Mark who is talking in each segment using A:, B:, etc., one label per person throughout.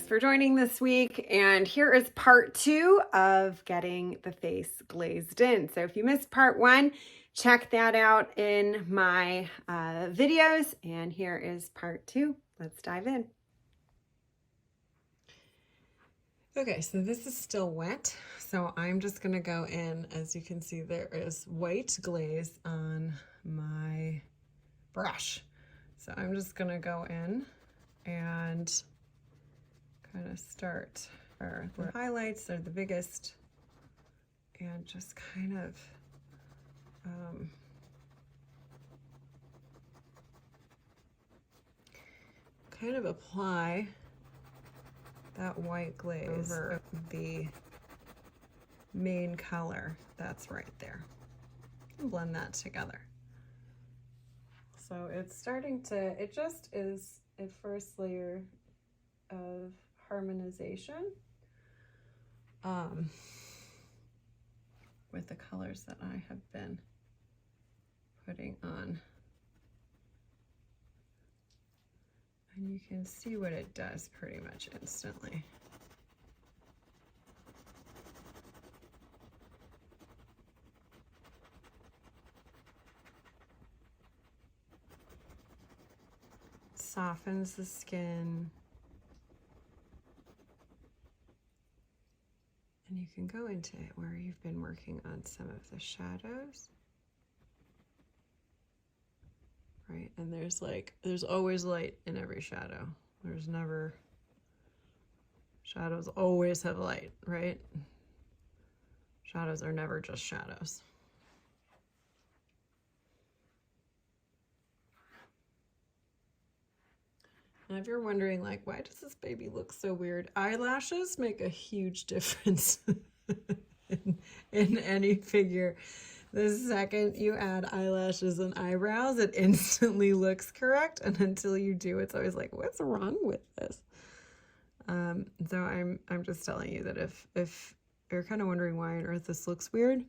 A: Thanks for joining this week. And here is part 2 of getting the face glazed in. So if you missed part 1, check that out in my videos. And here is part 2. Let's dive in. Okay, so this is still wet. So I'm just going to go in. As you can see, there is white glaze on my brush. So I'm just going to go in and kind of start where the highlights are the biggest and just kind of apply that white glaze over the main color that's right there and blend that together. So it's starting to, it just is a first layer of harmonization with the colors that I have been putting on. And you can see what it does pretty much instantly. Softens the skin. And you can go into it where you've been working on some of the shadows. Right, and there's always light in every shadow. There's never, shadows always have light, right? Shadows are never just shadows. And if you're wondering, like, why does this baby look so weird? Eyelashes make a huge difference in any figure. The second you add eyelashes and eyebrows, it instantly looks correct. And until you do, it's always like, what's wrong with this? So I'm just telling you that if you're kind of wondering why on earth this looks weird,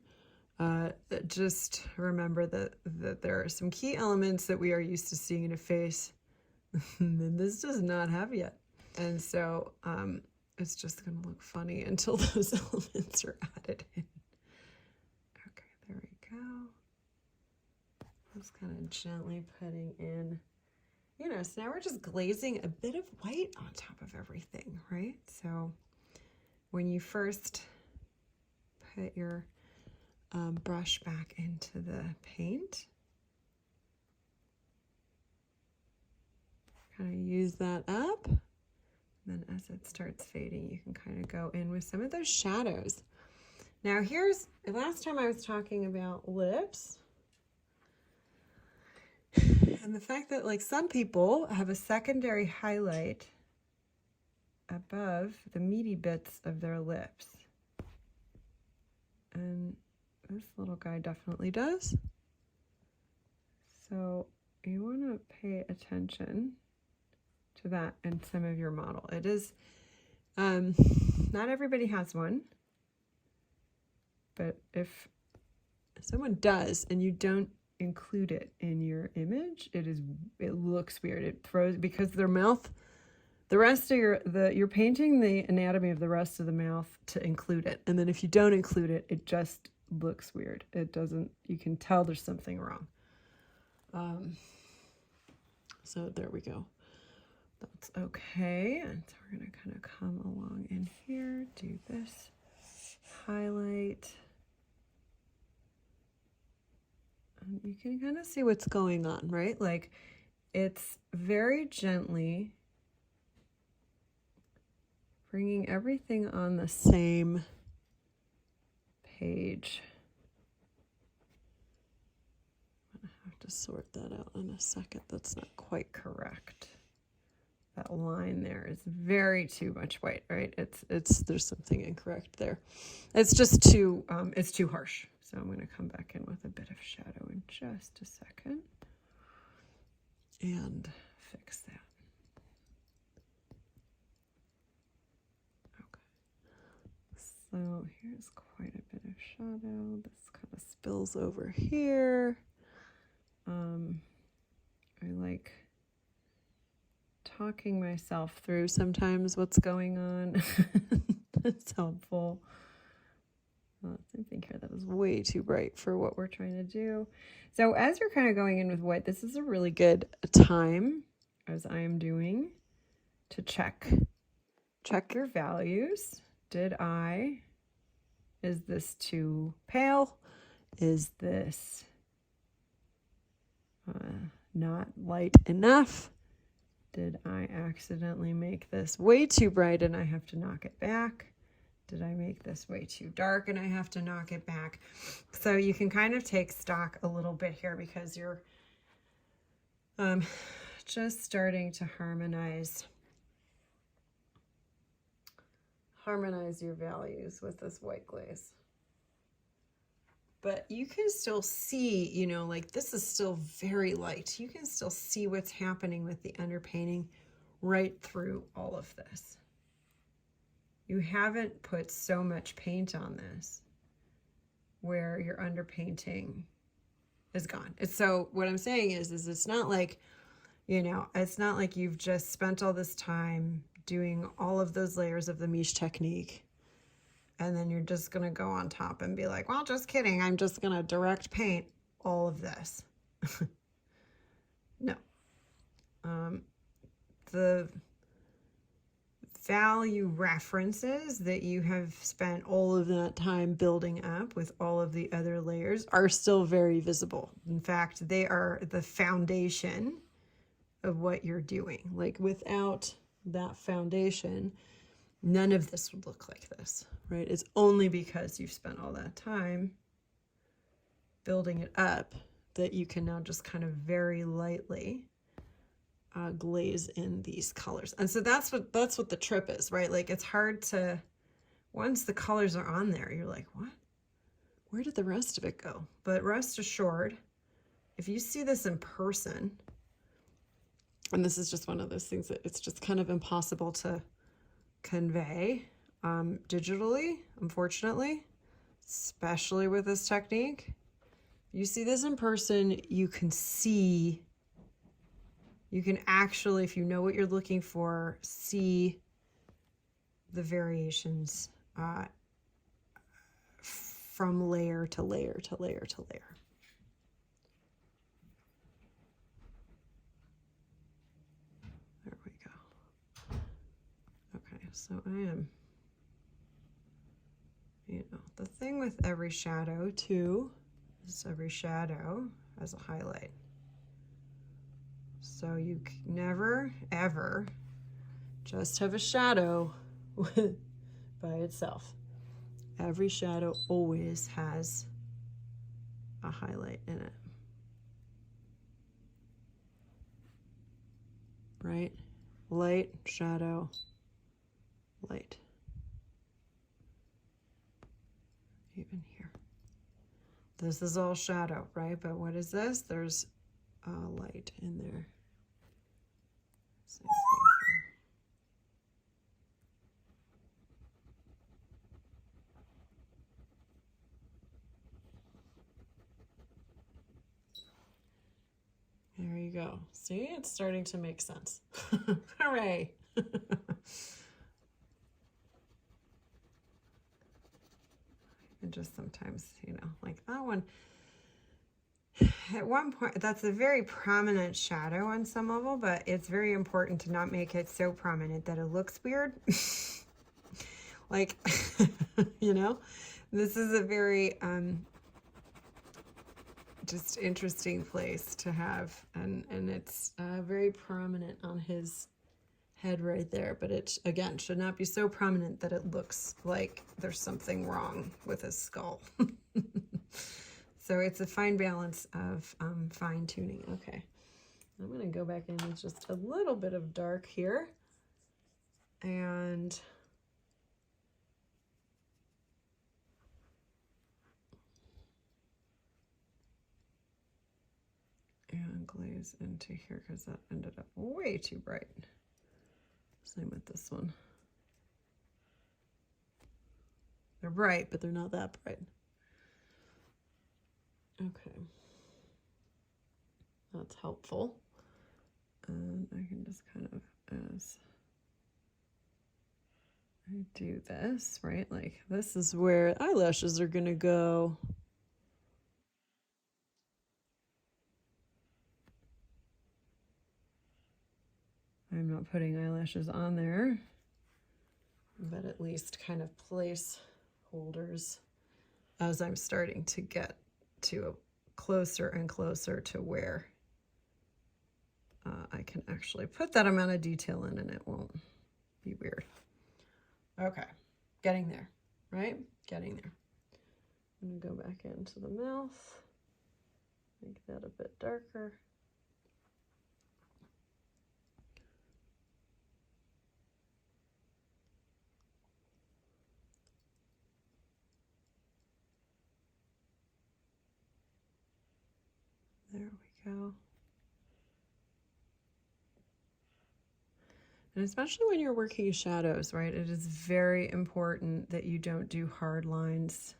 A: just remember that there are some key elements that we are used to seeing in a face that this does not have yet. And so it's just going to look funny until those elements are added in. There we go. Just kind of gently putting in, so now we're just glazing a bit of white on top of everything, right? So when you first put your brush back into the paint, kind of use that up. And then as it starts fading, you can kind of go in with some of those shadows. Now here's, last time I was talking about lips and the fact that like some people have a secondary highlight above the meaty bits of their lips. And this little guy definitely does. So you want to pay attention to that in some of your model. It is, not everybody has one. But if someone does and you don't include it in your image, it looks weird. It throws, because their mouth, the rest of you're painting the anatomy of the rest of the mouth to include it. And then if you don't include it, it just looks weird. It doesn't, you can tell there's something wrong. So there we go. That's okay. And so we're going to kind of come along in here, do this highlight. And you can kind of see what's going on, right? Like it's very gently bringing everything on the same page. I'm gonna have to sort that out in a second. That's not quite correct. That line there is very too much white, right? There's something incorrect there. It's just too, it's too harsh. So I'm going to come back in with a bit of shadow in just a second and fix that. Okay. So here's quite a bit of shadow. This kind of spills over here. I like talking myself through sometimes what's going on. That's helpful. I think here that was way too bright for what we're trying to do. So as you're kind of going in with white, this is a really good time, as I am doing, to check your values. Is this too pale? Is this not light enough? Did I accidentally make this way too bright and I have to knock it back? Did I make this way too dark and I have to knock it back? So you can kind of take stock a little bit here because you're just starting to harmonize your values with this white glaze. But you can still see, you know, like this is still very light. You can still see what's happening with the underpainting right through all of this. You haven't put so much paint on this where your underpainting is gone. So what I'm saying is it's not like, you know, it's not like you've just spent all this time doing all of those layers of the Mische technique and then you're just going to go on top and be like, well, just kidding. I'm just going to direct paint all of this. No. The value references that you have spent all of that time building up with all of the other layers are still very visible. In fact, they are the foundation of what you're doing. Like without that foundation, none of this would look like this, right? It's only because you've spent all that time building it up that you can now just kind of very lightly glaze in these colors. And so that's what the trip is, right? Like it's hard to, once the colors are on there, you're like, what? Where did the rest of it go? But rest assured, if you see this in person, and this is just one of those things that it's just kind of impossible to convey digitally, unfortunately, especially with this technique. You see this in person, you can actually, if you know what you're looking for, see the variations from layer to layer to layer to layer. There we go. Okay, so I am, you know, the thing with every shadow too is every shadow has a highlight. So you never, ever just have a shadow by itself. Every shadow always has a highlight in it. Right? Light, shadow, light. Even here. This is all shadow, right? But what is this? There's a light in there. Same thing here. There you go. See, it's starting to make sense. Hooray. And just sometimes, you know, like that one, at one point, that's a very prominent shadow on some level, but it's very important to not make it so prominent that it looks weird. Like, you know, this is a very just interesting place to have, and it's very prominent on his head right there, but it again should not be so prominent that it looks like there's something wrong with his skull. So it's a fine balance of fine tuning. Okay, I'm going to go back in with just a little bit of dark here, and glaze into here because that ended up way too bright. Same with this one. They're bright, but they're not that bright. Okay. That's helpful. And I can just kind of as I do this, right? Like this is where eyelashes are gonna go. I'm not putting eyelashes on there, but at least kind of placeholders as I'm starting to get to closer and closer to where I can actually put that amount of detail in and it won't be weird. Okay, getting there, right? Getting there. I'm gonna go back into the mouth, make that a bit darker. There we go. And especially when you're working shadows, right? It is very important that you don't do hard lines.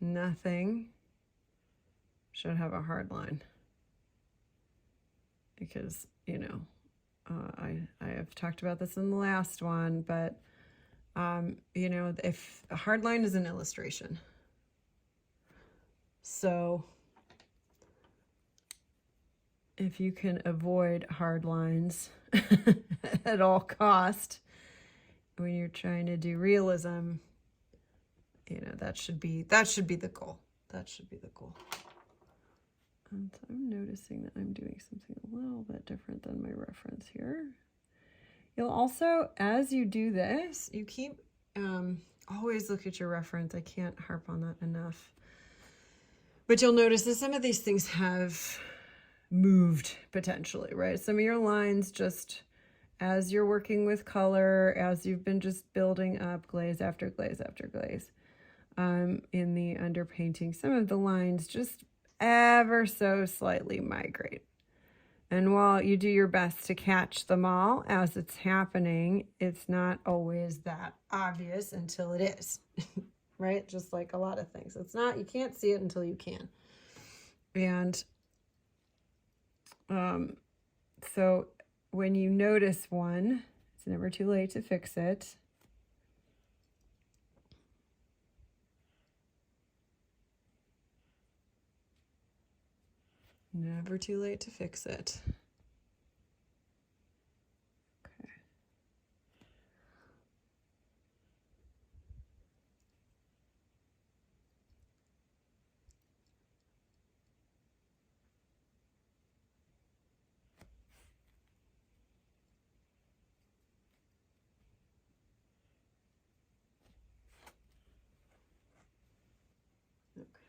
A: Nothing should have a hard line because, you know, I have talked about this in the last one, but, you know, if a hard line is an illustration. So if you can avoid hard lines at all cost when you're trying to do realism, you know, that should be the goal. That should be the goal. And so I'm noticing that I'm doing something a little bit different than my reference here. You'll also, as you do this, you keep, always look at your reference. I can't harp on that enough. But you'll notice that some of these things have moved potentially, right? Some of your lines just, as you're working with color, as you've been just building up glaze after glaze after glaze, in the underpainting, some of the lines just ever so slightly migrate. And while you do your best to catch them all as it's happening, it's not always that obvious until it is, right? Just like a lot of things. It's not, you can't see it until you can. And so when you notice one, it's never too late to fix it. Never too late to fix it. Okay.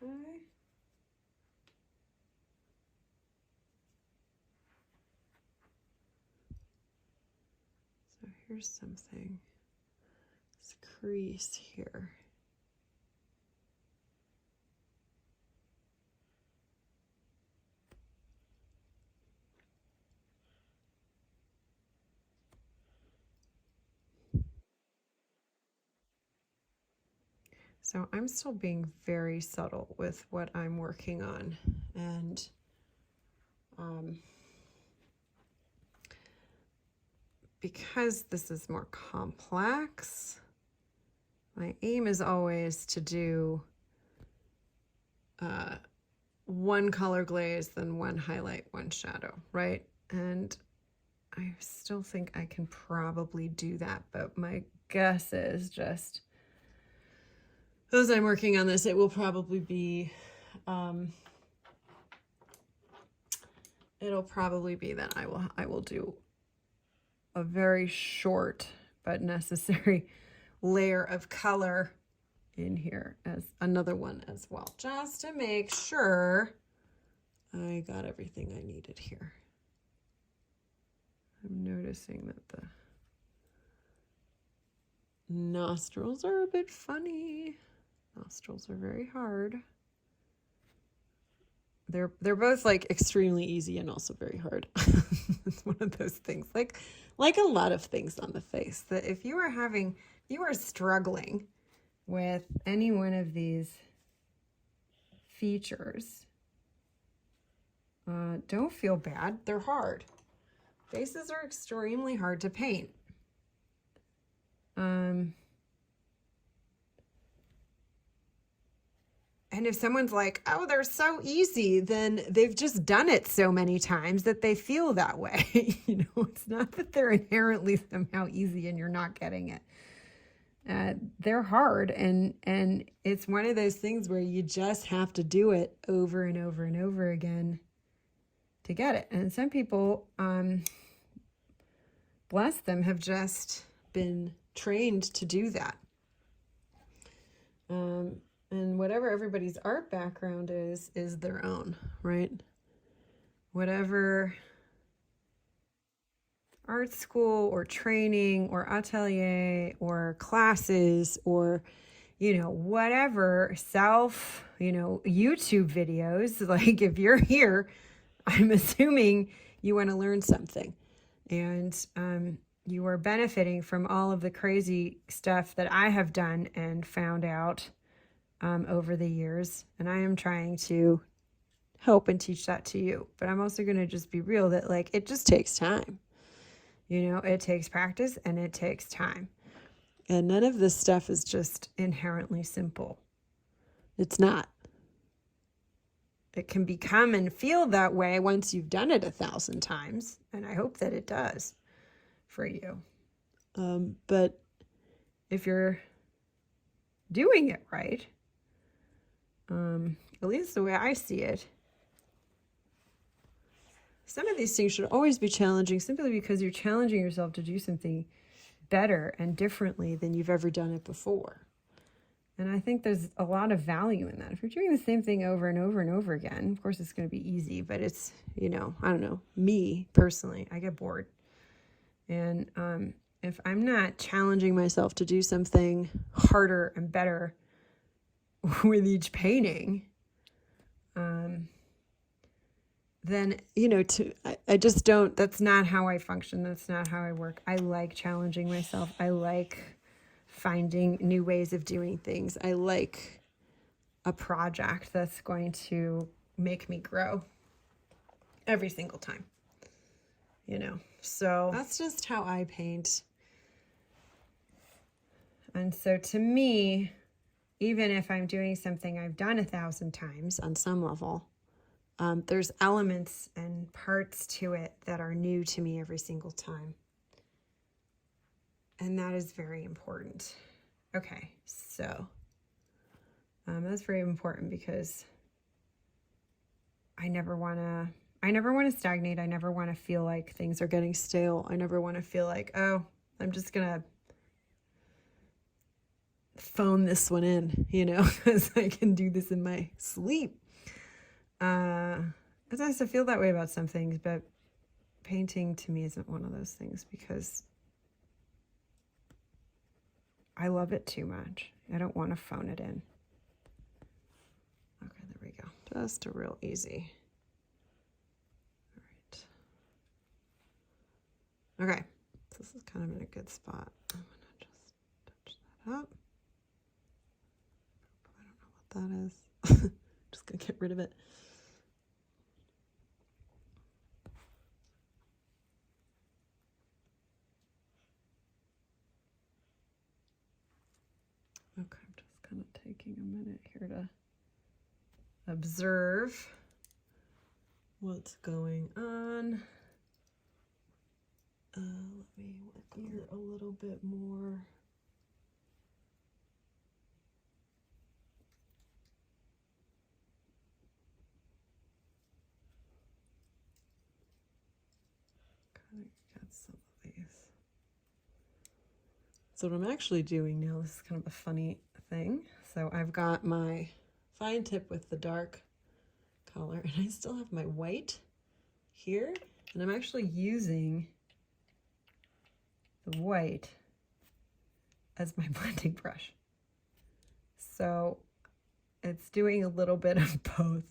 A: Okay. So here's something. This crease here. So I'm still being very subtle with what I'm working on, and because this is more complex, my aim is always to do one color glaze, then one highlight, one shadow, right? And I still think I can probably do that, but my guess is just, as I'm working on this, it will probably be, it'll probably be that I will do a very short but necessary layer of color in here as another one as well, just to make sure I got everything I needed here. I'm noticing that the nostrils are a bit funny. Nostrils are very hard. They're both like extremely easy and also very hard. It's one of those things, like a lot of things on the face, that if you are struggling with any one of these features, don't feel bad. They're hard. Faces are extremely hard to paint. And if someone's like, oh, they're so easy, then they've just done it so many times that they feel that way. You know, it's not that they're inherently somehow easy and you're not getting it. They're hard, and it's one of those things where you just have to do it over and over and over again to get it. And some people, bless them, have just been trained to do that. And whatever everybody's art background is their own, right? Whatever art school or training or atelier or classes or, you know, whatever self, you know, YouTube videos, like if you're here, I'm assuming you want to learn something. And you are benefiting from all of the crazy stuff that I have done and found out over the years, and I am trying to help and teach that to you. But I'm also going to just be real that, like, it just takes time. You know, it takes practice and it takes time. And none of this stuff is just inherently simple. It's not. It can become and feel that way once you've done it 1,000 times, and I hope that it does for you. But if you're doing it right, at least the way I see it, some of these things should always be challenging simply because you're challenging yourself to do something better and differently than you've ever done it before. And I think there's a lot of value in that. If you're doing the same thing over and over and over again, of course it's going to be easy, but it's, you know, I don't know, me personally, I get bored. And if I'm not challenging myself to do something harder and better with each painting, then, you know, I just don't, that's not how I function. That's not how I work. I like challenging myself. I like finding new ways of doing things. I like a project that's going to make me grow every single time, you know. So that's just how I paint. And so to me, even if I'm doing something I've done 1,000 times on some level, there's elements and parts to it that are new to me every single time. And that is very important. Okay, so that's very important because I never want to stagnate. I never want to feel like things are getting stale. I never want to feel like, oh, I'm just going to phone this one in, you know, because I can do this in my sleep. It's nice to feel that way about some things, but painting to me isn't one of those things because I love it too much. I don't want to phone it in. Okay, there we go. Just a real easy. All right. Okay, so this is kind of in a good spot. I'm going to just touch that up. I don't know what that is. Just going to get rid of it. Okay, I'm just kind of taking a minute here to observe what's going on. Let me wet here a little bit more. Kind of get some of these. So what I'm actually doing now, this is kind of a funny thing. So I've got my fine tip with the dark color, and I still have my white here, and I'm actually using the white as my blending brush. So it's doing a little bit of both.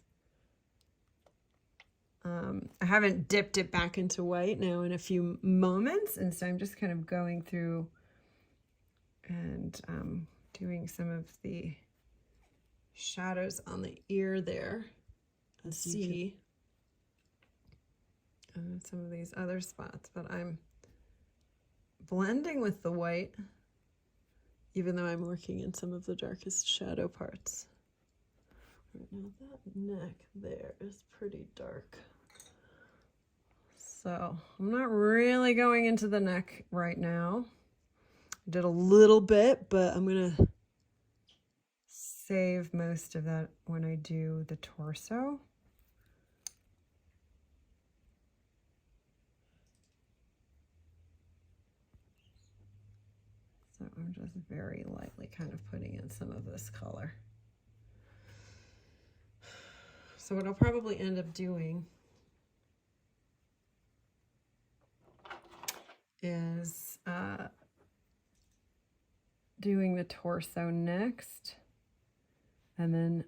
A: I haven't dipped it back into white now in a few moments, and so I'm just kind of going through and doing some of the shadows on the ear there. Let's see some of these other spots, but I'm blending with the white, even though I'm working in some of the darkest shadow parts. Right now, that neck there is pretty dark. So I'm not really going into the neck right now. I did a little bit, but I'm gonna save most of that when I do the torso. So I'm just very lightly kind of putting in some of this color. So what I'll probably end up doing is doing the torso next, and then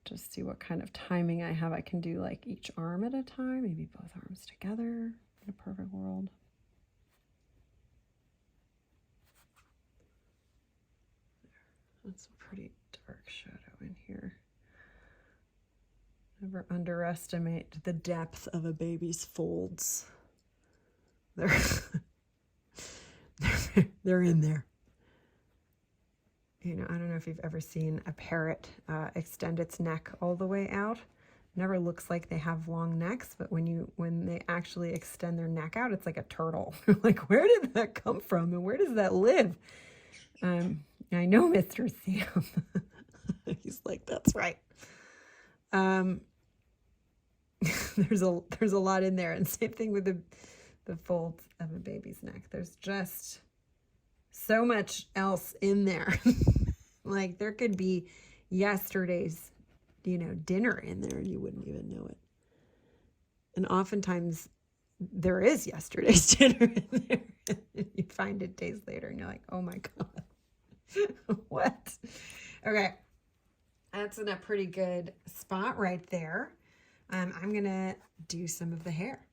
A: just see what kind of timing I have. I can do like each arm at a time, maybe both arms together in a perfect world. That's a pretty dark shadow in here. Never underestimate the depth of a baby's folds. They're in there. You know, I don't know if you've ever seen a parrot extend its neck all the way out. Never looks like they have long necks, but when they actually extend their neck out, it's like a turtle. Like, where did that come from, and where does that live? I know Mr. Sam. He's like, that's right. There's a lot in there, and same thing with the folds of a baby's neck. There's just so much else in there. Like, there could be yesterday's, dinner in there and you wouldn't even know it. And oftentimes there is yesterday's dinner in there. And you find it days later and you're like, oh my God, what? Okay. That's in a pretty good spot right there. I'm going to do some of the hair.